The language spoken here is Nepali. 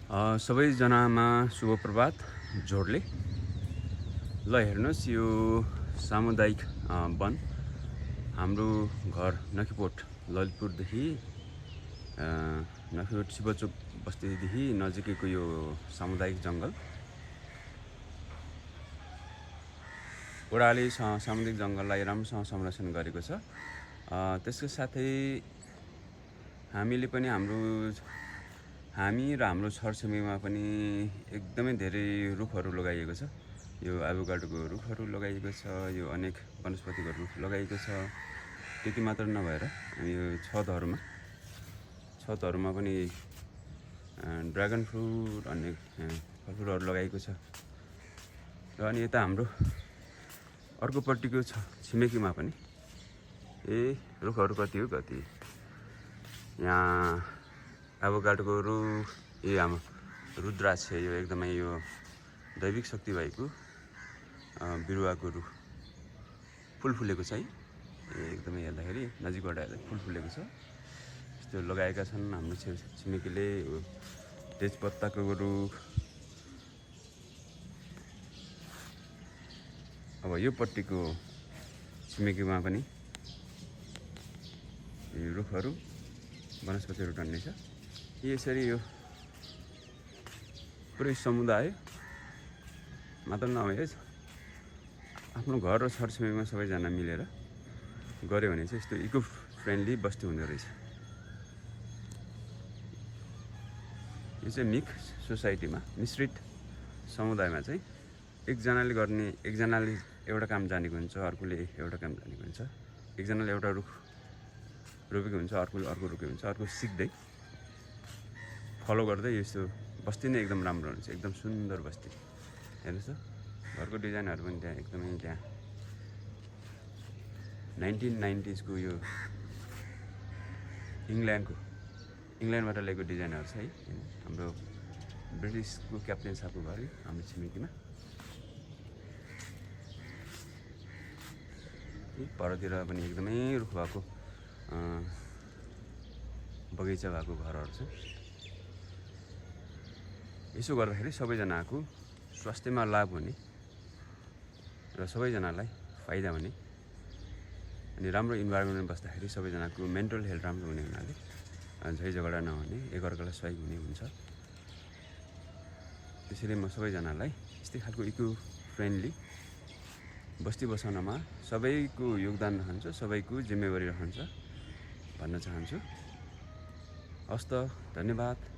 सबैजनामा शुभ प्रभात जोडले। ल हेर्नुहोस्, यो सामुदायिक वन हाम्रो घर नखीपोट ललितपुरदेखि नखीपोट शिवचोक बस्तीदेखि नजिकैको यो सामुदायिक जङ्गल। ओडाले सामुदायिक जङ्गललाई राम्रोसँग संरक्षण गरेको छ। त्यसको साथै हामीले पनि हामी र हाम्रो छरछिमेकीमा पनि एकदमै धेरै रुखहरू लगाइएको छ। यो एभोकाडोको रुखहरू लगाइएको छ, यो अनेक वनस्पतिको रुख लगाइएको छ। त्यति मात्र नभएर यो छतहरूमा पनि ड्रागन फ्रुट, अनेक फलफुलहरू लगाइएको छ। र अनि यता हाम्रो अर्कोपट्टिको छिमेकीमा पनि रुखहरू कति हो कति। यहाँ एभोकाडोको रुख, हाम्रो रुद्राक्ष, यो एकदमै यो दैविक शक्ति भएको बिरुवाको रुख फुल फुलेको छ है। एकदमै हेर्दाखेरि नजिकबाट हेर्दा फुल फुलेको छ। यस्तो लगाएका छन् हाम्रो छिमेकीले। तेजपत्ताको रुख, अब यो पट्टिको छिमेकीमा पनि यो रुखहरू वनस्पतिहरू टन्ने छ। यसरी यो पुरै समुदाय मात्र नभए आफ्नो घर र छरछिमेकीमा सबैजना मिलेर गऱ्यो भने चाहिँ यस्तो इको फ्रेन्डली बस्ती हुँदो रहेछ। यो चाहिँ मिक्स सोसाइटीमा, मिश्रित समुदायमा चाहिँ एकजनाले एउटा काम जानेको हुन्छ, अर्कोले एउटा काम जानेको हुन्छ। एकजनाले एउटा रुख रोपेको हुन्छ, अर्कोले अर्को रोपेको हुन्छ। अर्को सिक्दै फलो गर्दै यस्तो बस्ती नै एकदम राम्रो हुन्छ, एकदम सुन्दर बस्ती। हेर्नुहोस् त, घरको डिजाइनहरू पनि त्यहाँ एकदमै 1990s को यो इङ्ल्यान्डबाट ल्याएको डिजाइनहरू छ है। हाम्रो ब्रिटिसको क्याप्टेन साहबको घर हाम्रो छिमेकीमा। परतिर पनि एकदमै रुख भएको बगैँचा भएको घरहरू छ। यसो गर्दाखेरि सबैजनाको स्वास्थ्यमा लाभ हुने र सबैजनालाई फाइदा हुने, अनि राम्रो इन्भाइरोमेन्टमा बस्दाखेरि सबैजनाको मेन्टल हेल्थ राम्रो हुने हुनाले झै झगडा नहुने, एकअर्कालाई सहयोग हुने हुन्छ। त्यसैले म सबैजनालाई यस्तै खालको इको फ्रेन्डली बस्ती बसाउनमा सबैको योगदान रहन्छ, सबैको जिम्मेवारी रहन्छ भन्न चाहन्छु। हस्त, धन्यवाद।